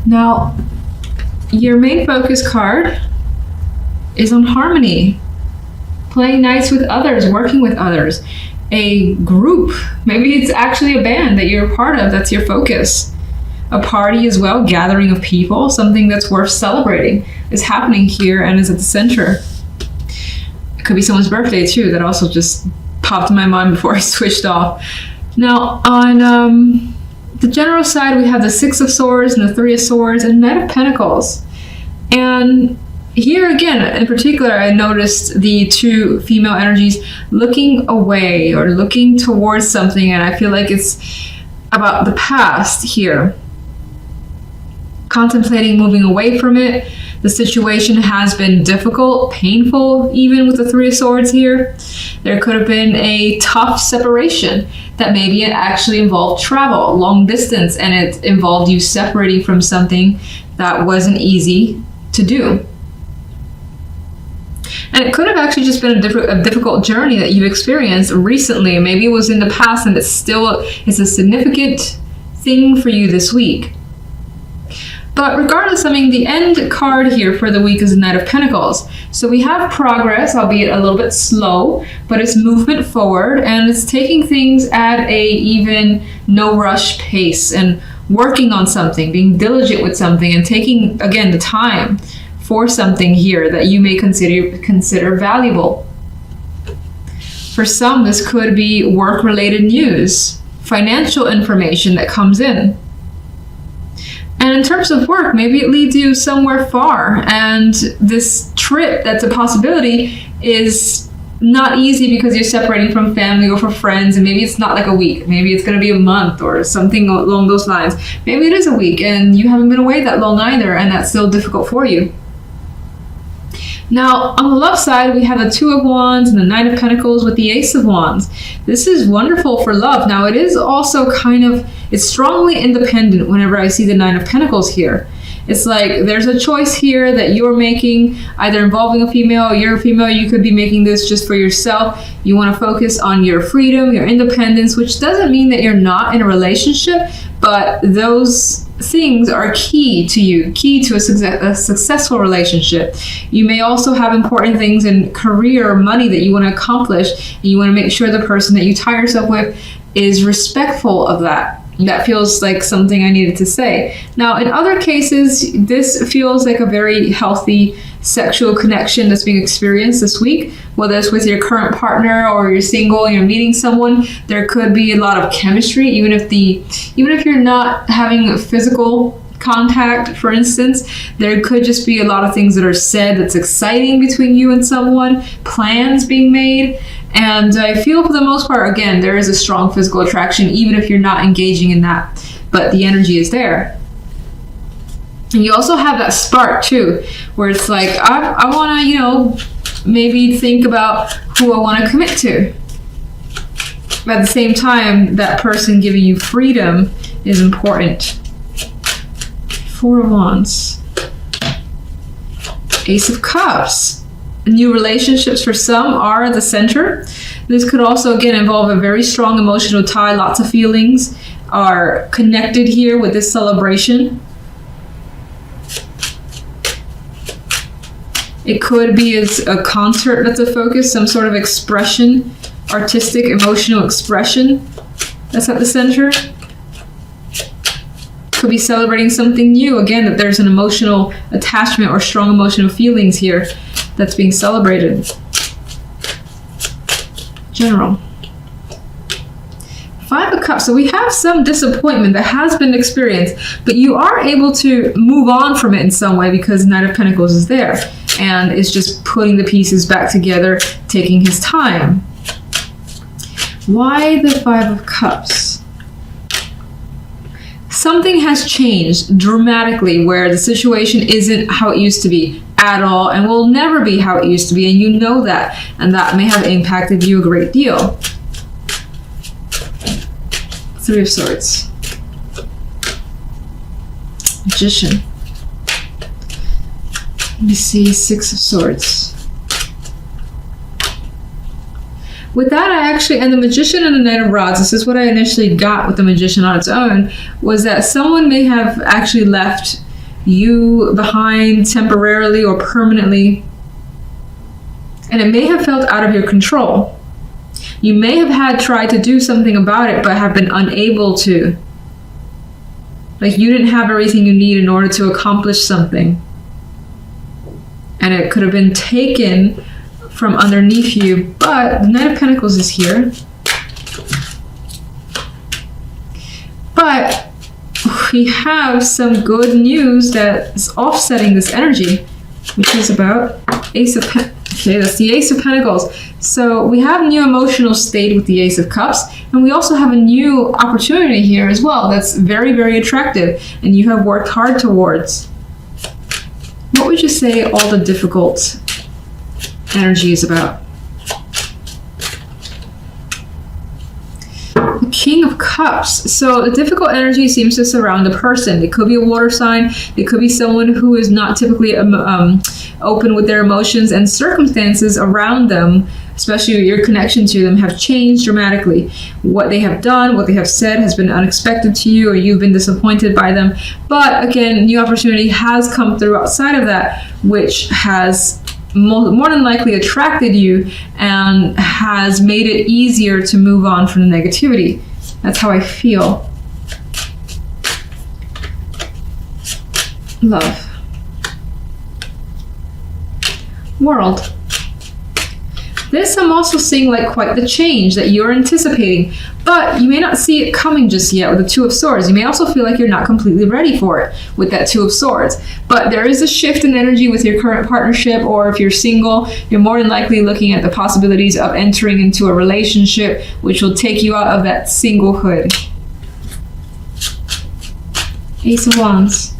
Now, your main focus card is on harmony, playing nice with others, working with others, a group. Maybe it's actually a band that you're a part of, that's your focus. A party as well, gathering of people, something that's worth celebrating is happening here and is at the center. It could be someone's birthday too, that also just popped in my mind before I switched off. Now, on the general side, we have the Six of Swords and the Three of Swords and Knight of Pentacles. And here again, in particular, I noticed the two female energies looking away or looking towards something, and I feel like it's about the past here. Contemplating moving away from it. The situation has been difficult, painful, even with the Three of Swords here. There could have been a tough separation that maybe it actually involved travel, long distance, and it involved you separating from something that wasn't easy to do. And it could have actually just been a difficult journey that you've experienced recently. Maybe it was in the past and it's a significant thing for you this week. But regardless, I mean, the end card here for the week is the Knight of Pentacles. So we have progress, albeit a little bit slow, but it's movement forward and it's taking things at a even no rush pace and working on something, being diligent with something and taking, again, the time for something here that you may consider valuable. For some, this could be work-related news, financial information that comes in. And in terms of work, maybe it leads you somewhere far, and this trip that's a possibility is not easy because you're separating from family or from friends, and maybe it's not like a week, maybe it's going to be a month or something along those lines. Maybe it is a week and you haven't been away that long either, and that's still difficult for you. Now, on the love side, we have the Two of Wands and the Knight of Pentacles with the Ace of Wands. This is wonderful for love. Now, it is also it's strongly independent whenever I see the Nine of Pentacles here. It's like there's a choice here that you're making, either involving a female or you're a female. You could be making this just for yourself. You want to focus on your freedom, your independence, which doesn't mean that you're not in a relationship, but those things are key to you, key to a successful relationship. You may also have important things in career or money that you want to accomplish, and you want to make sure the person that you tie yourself with is respectful of that. That feels like something I needed to say. Now, in other cases, this feels like a very healthy sexual connection that's being experienced this week, whether it's with your current partner or you're single and you're meeting someone. There could be a lot of chemistry, even if you're not having physical contact, for instance. There could just be a lot of things that are said that's exciting between you and someone, plans being made. And I feel for the most part, again, there is a strong physical attraction, even if you're not engaging in that, but the energy is there. And you also have that spark too, where it's like, I want to, maybe think about who I want to commit to. But at the same time, that person giving you freedom is important. Four of Wands. Ace of Cups. New relationships for some are at the center. This could also, again, involve a very strong emotional tie. Lots of feelings are connected here with this celebration. It could be as a concert that's a focus, some sort of expression, artistic, emotional expression that's at the center. Could be celebrating something new. Again, that there's an emotional attachment or strong emotional feelings here that's being celebrated. General. Five of Cups. So we have some disappointment that has been experienced, but you are able to move on from it in some way because Knight of Pentacles is there and is just putting the pieces back together, taking his time. Why the Five of Cups? Something has changed dramatically where the situation isn't how it used to be at all and will never be how it used to be, and you know that, and that may have impacted you a great deal. Three of Swords. Magician. Let me see, Six of Swords. With that, and the Magician and the Knight of Rods, this is what I initially got with the Magician on its own, was that someone may have actually left you behind temporarily or permanently. And it may have felt out of your control. You may have tried to do something about it, but have been unable to. Like you didn't have everything you need in order to accomplish something. And it could have been taken from underneath you, but the Knight of Pentacles is here. But we have some good news that is offsetting this energy, which is about Ace of Pentacles. Okay, that's the Ace of Pentacles. So we have a new emotional state with the Ace of Cups, and we also have a new opportunity here as well that's very, very attractive, and you have worked hard towards. What would you say all the difficult energy is about? The King of Cups. So the difficult energy seems to surround a person. It could be a water sign. It could be someone who is not typically open with their emotions, and circumstances around them, especially your connection to them, have changed dramatically. What they have done, what they have said has been unexpected to you, or you've been disappointed by them. But again, new opportunity has come through outside of that, which has more than likely attracted you and has made it easier to move on from the negativity. That's how I feel. Love. World. This I'm also seeing like quite the change that you're anticipating, but you may not see it coming just yet with the Two of Swords. You may also feel like you're not completely ready for it with that Two of Swords. But there is a shift in energy with your current partnership, or if you're single, you're more than likely looking at the possibilities of entering into a relationship which will take you out of that singlehood. Ace of Wands.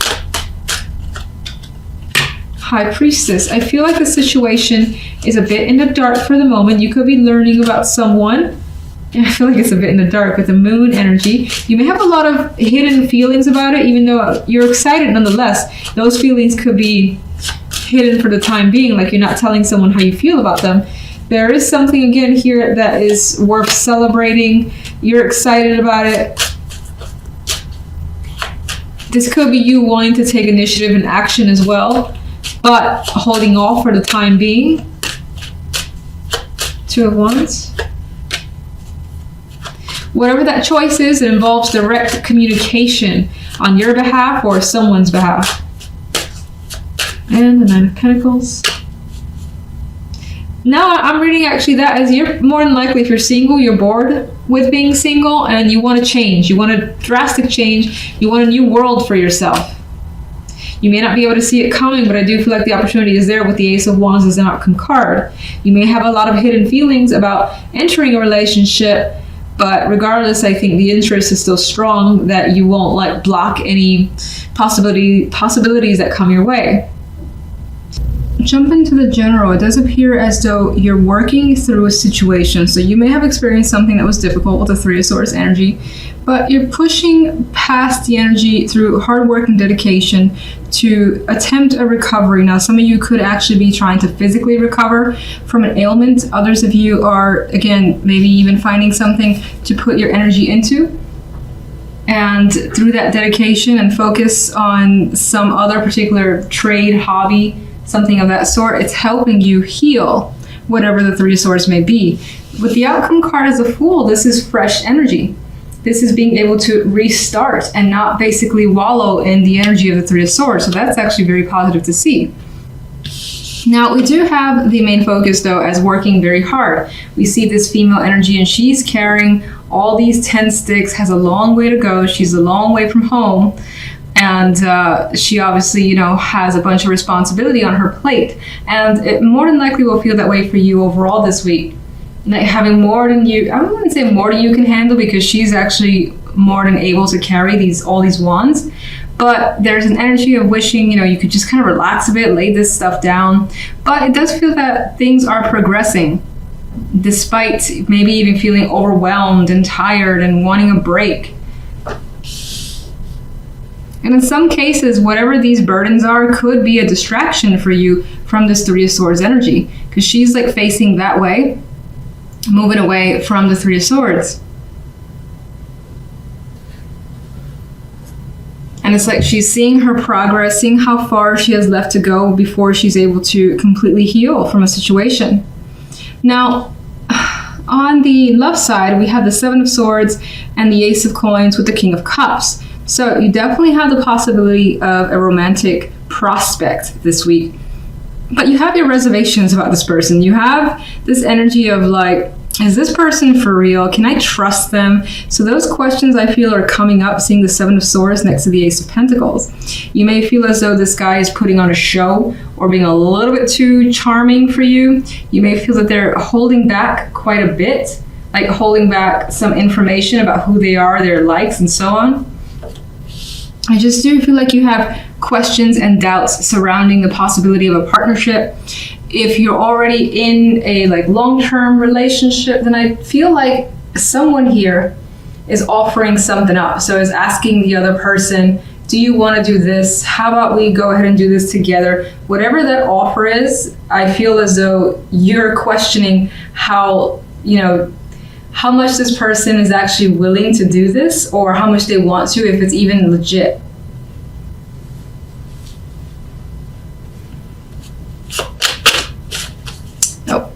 High Priestess. I feel like the situation is a bit in the dark for the moment. You could be learning about someone. I feel like it's a bit in the dark with the Moon energy. You may have a lot of hidden feelings about it, even though you're excited nonetheless. Those feelings could be hidden for the time being, like you're not telling someone how you feel about them. There is something again here that is worth celebrating. You're excited about it. This could be you wanting to take initiative and action as well, but holding off for the time being. Two of Wands. Whatever that choice is, it involves direct communication on your behalf or someone's behalf. And the Nine of Pentacles. Now I'm reading actually that as you're more than likely, if you're single, you're bored with being single and you want to change. You want a drastic change. You want a new world for yourself. You may not be able to see it coming, but I do feel like the opportunity is there with the Ace of Wands as an outcome card. You may have a lot of hidden feelings about entering a relationship, but regardless, I think the interest is still strong, that you won't like block any possibilities that come your way. Jump into the general. It does appear as though you're working through a situation. So you may have experienced something that was difficult with the Three of Swords energy, but you're pushing past the energy through hard work and dedication to attempt a recovery. Now, some of you could actually be trying to physically recover from an ailment. Others of you are, again, maybe even finding something to put your energy into. And through that dedication and focus on some other particular trade, hobby, something of that sort, it's helping you heal whatever the Three of Swords may be. With the outcome card as a Fool, this is fresh energy. This is being able to restart and not basically wallow in the energy of the Three of Swords. So that's actually very positive to see. Now, we do have the main focus, though, as working very hard. We see this female energy, and she's carrying all these 10 sticks, has a long way to go. She's a long way from home. And she obviously, you know, has a bunch of responsibility on her plate. And it more than likely will feel that way for you overall this week. Like having more than you, I wouldn't say more than you can handle, because she's actually more than able to carry all these wands. But there's an energy of wishing, you know, you could just kind of relax a bit, lay this stuff down. But it does feel that things are progressing, despite maybe even feeling overwhelmed and tired and wanting a break. And in some cases, whatever these burdens are could be a distraction for you from this Three of Swords energy, because she's like facing that way, moving away from the Three of Swords. And it's like she's seeing her progress, seeing how far she has left to go before she's able to completely heal from a situation. Now, on the left side, we have the Seven of Swords and the Ace of Coins with the King of Cups. So you definitely have the possibility of a romantic prospect this week. But you have your reservations about this person. You have this energy of like, is this person for real? Can I trust them? So those questions I feel are coming up, seeing the Seven of Swords next to the Ace of Pentacles. You may feel as though this guy is putting on a show or being a little bit too charming for you. You may feel that they're holding back quite a bit, like holding back some information about who they are, their likes, and so on. I just do feel like you have questions and doubts surrounding the possibility of a partnership. If you're already in a like long-term relationship, then I feel like someone here is offering something up. So is asking the other person, do you want to do this? How about we go ahead and do this together? Whatever that offer is, I feel as though you're questioning how much this person is actually willing to do this, or how much they want to, if it's even legit. Oh,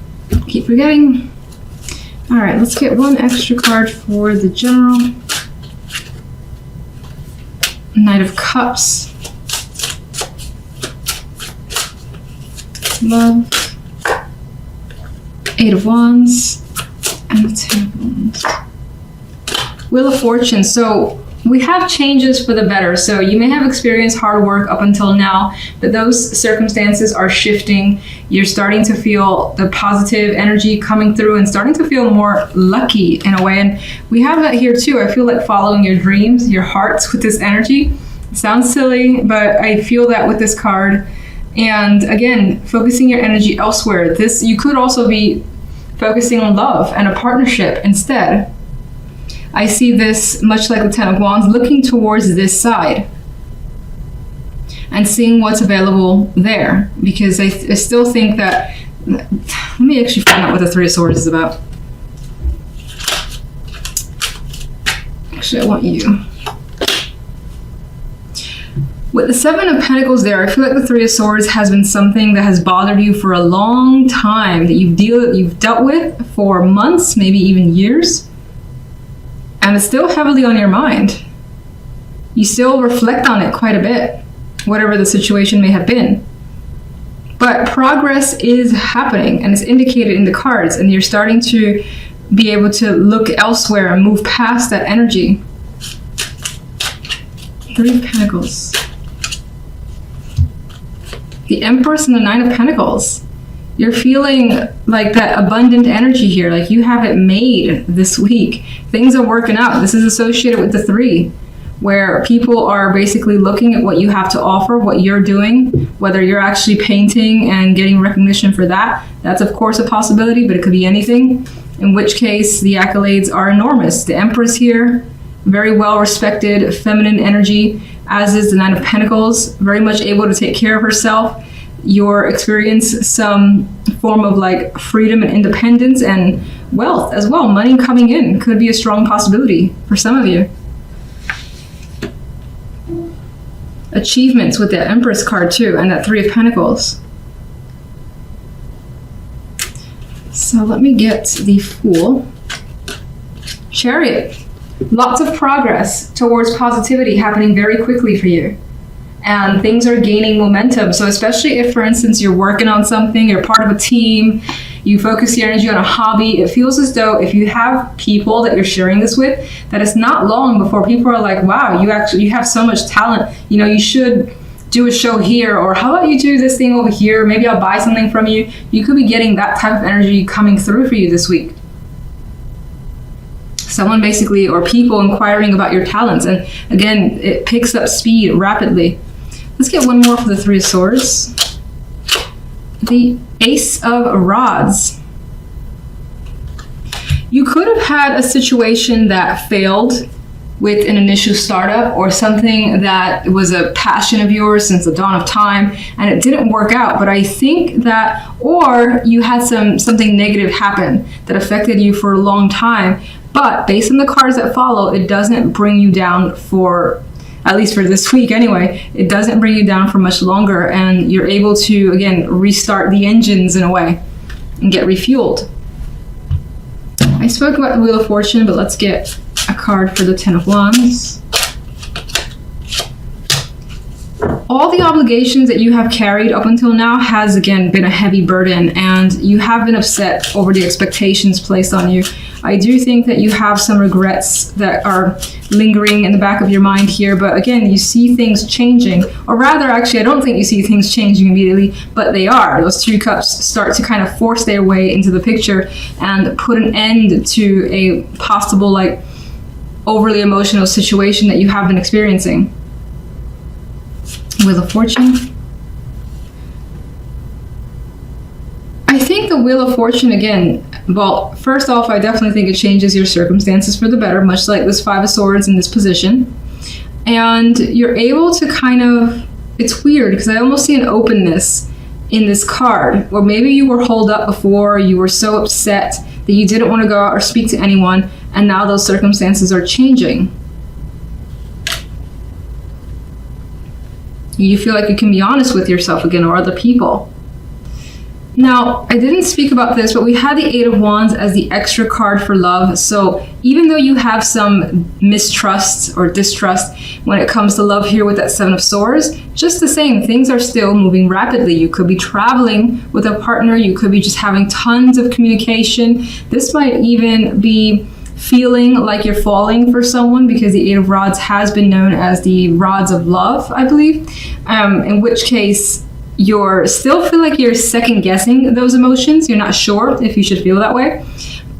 keep forgetting. All right, let's get one extra card for the general. Knight of Cups. Love. Eight of Wands. And the Ten of Wands. Wheel of Fortune. So we have changes for the better. So you may have experienced hard work up until now, but those circumstances are shifting. You're starting to feel the positive energy coming through and starting to feel more lucky in a way. And we have that here too. I feel like following your dreams, your hearts with this energy. It sounds silly, but I feel that with this card. And again, focusing your energy elsewhere. You could also be focusing on love and a partnership instead. I see this much like the Ten of Wands, looking towards this side and seeing what's available there, because I still think that, let me actually find out what the Three of Swords is about. Actually, I want you. With the Seven of Pentacles there, I feel like the Three of Swords has been something that has bothered you for a long time, that you've dealt with for months, maybe even years. And it's still heavily on your mind. You still reflect on it quite a bit, whatever the situation may have been. But progress is happening, and it's indicated in the cards, and you're starting to be able to look elsewhere and move past that energy. Three of Pentacles. The Empress and the Nine of Pentacles. You're feeling like that abundant energy here, like you have it made this week. Things are working out. This is associated with the Three, where people are basically looking at what you have to offer, what you're doing, whether you're actually painting and getting recognition for that. That's of course a possibility, but it could be anything, in which case the accolades are enormous. The Empress here, very well respected, feminine energy, as is the Nine of Pentacles, very much able to take care of herself. You'll experience some form of like freedom and independence and wealth as well. Money coming in could be a strong possibility for some of you. Achievements with the Empress card too, and that Three of Pentacles. So let me get the Fool. Chariot. Lots of progress towards positivity happening very quickly for you. And things are gaining momentum. So especially if, for instance, you're working on something, you're part of a team, you focus your energy on a hobby, it feels as though if you have people that you're sharing this with, that it's not long before people are like, wow, you have so much talent. You should do a show here, or how about you do this thing over here? Maybe I'll buy something from you. You could be getting that type of energy coming through for you this week. Someone basically, or people inquiring about your talents. And again, it picks up speed rapidly. Let's get one more for the Three of Swords. The Ace of Rods. You could have had a situation that failed with an initial startup, or something that was a passion of yours since the dawn of time and it didn't work out. But I think that, or you had something negative happen that affected you for a long time, but based on the cards that follow, it doesn't bring you down for at least for this week anyway, it doesn't bring you down for much longer, and you're able to, again, restart the engines in a way and get refueled. I spoke about the Wheel of Fortune, but let's get a card for the Ten of Wands. All the obligations that you have carried up until now has, again, been a heavy burden, and you have been upset over the expectations placed on you. I do think that you have some regrets that are lingering in the back of your mind here, but again, you see things changing. Or rather, actually, I don't think you see things changing immediately, but they are. Those 3 cups start to kind of force their way into the picture and put an end to a possible, like, overly emotional situation that you have been experiencing. Wheel of Fortune. I think the Wheel of Fortune, again, well, first off, I definitely think it changes your circumstances for the better, much like this 5 of Swords in this position. And you're able to kind of, it's weird because I almost see an openness in this card, or maybe you were holed up before, you were so upset that you didn't want to go out or speak to anyone, and now those circumstances are changing. You feel like you can be honest with yourself again, or other people. Now, I didn't speak about this, but we had the 8 of Wands as the extra card for love. So even though you have some mistrust or distrust when it comes to love here with that 7 of Swords, just the same, things are still moving rapidly. You could be traveling with a partner. You could be just having tons of communication. This might even be feeling like you're falling for someone, because the 8 of Rods has been known as the rods of love, I believe, in which case you're still feel like you're second guessing those emotions. You're not sure if you should feel that way,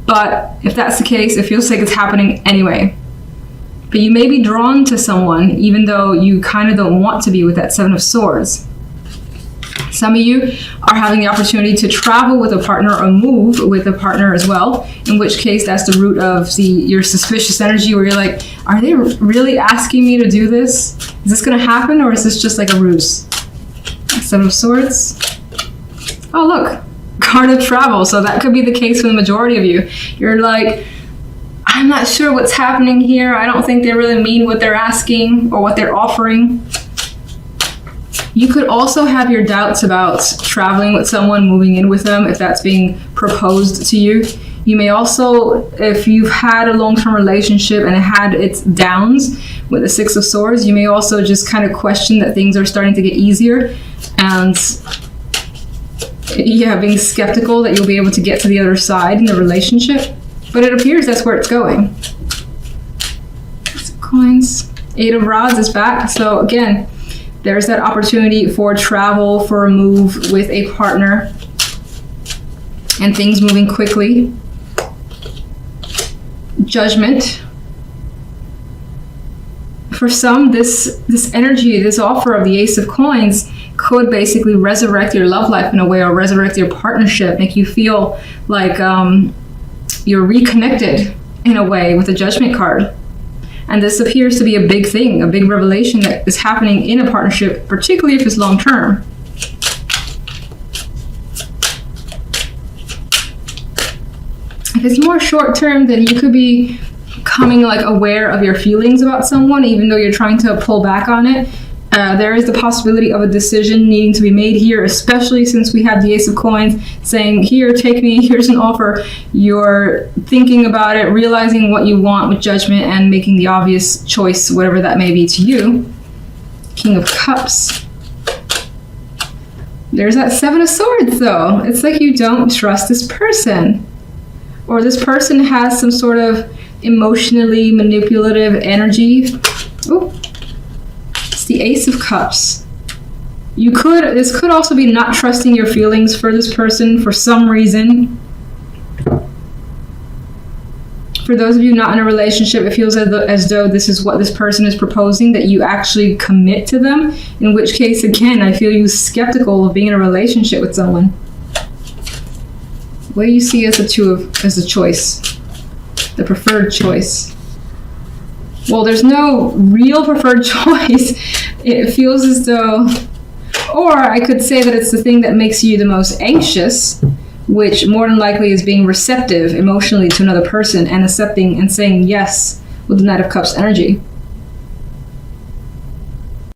but if that's the case, it feels like it's happening anyway. But you may be drawn to someone even though you kind of don't want to be with that 7 of Swords. Some of you are having the opportunity to travel with a partner or move with a partner as well, in which case that's the root of your suspicious energy, where you're like, are they really asking me to do this? Is this going to happen, or is this just like a ruse? 7 of Swords. Oh, look, card of travel. So that could be the case for the majority of you. You're like, I'm not sure what's happening here. I don't think they really mean what they're asking or what they're offering. You could also have your doubts about traveling with someone, moving in with them, if that's being proposed to you. You may also, if you've had a long-term relationship and it had its downs with the 6 of Swords, you may also just kind of question that things are starting to get easier, and yeah, being skeptical that you'll be able to get to the other side in the relationship. But it appears that's where it's going. 6 of Coins. 8 of Rods is back. So again, there's that opportunity for travel, for a move with a partner, and things moving quickly. Judgment. For some, this energy, this offer of the Ace of Coins could basically resurrect your love life in a way, or resurrect your partnership, make you feel like you're reconnected in a way with the Judgment card. And this appears to be a big thing, a big revelation that is happening in a partnership, particularly if it's long term. If it's more short term, then you could be becoming like aware of your feelings about someone, even though you're trying to pull back on it. There is the possibility of a decision needing to be made here, especially since we have the Ace of Coins saying, here, take me, here's an offer. You're thinking about it, realizing what you want with Judgment, and making the obvious choice, whatever that may be to you. King of Cups. There's that 7 of Swords, though. It's like you don't trust this person, or this person has some sort of emotionally manipulative energy. Ooh. The Ace of Cups. This could also be not trusting your feelings for this person for some reason. For those of you not in a relationship, it feels as though this is what this person is proposing, that you actually commit to them, in which case, again, I feel you skeptical of being in a relationship with someone. What do you see as a choice? The preferred choice. Well, there's no real preferred choice. It feels as though, or I could say that it's the thing that makes you the most anxious, which more than likely is being receptive emotionally to another person and accepting and saying yes with the Knight of Cups energy.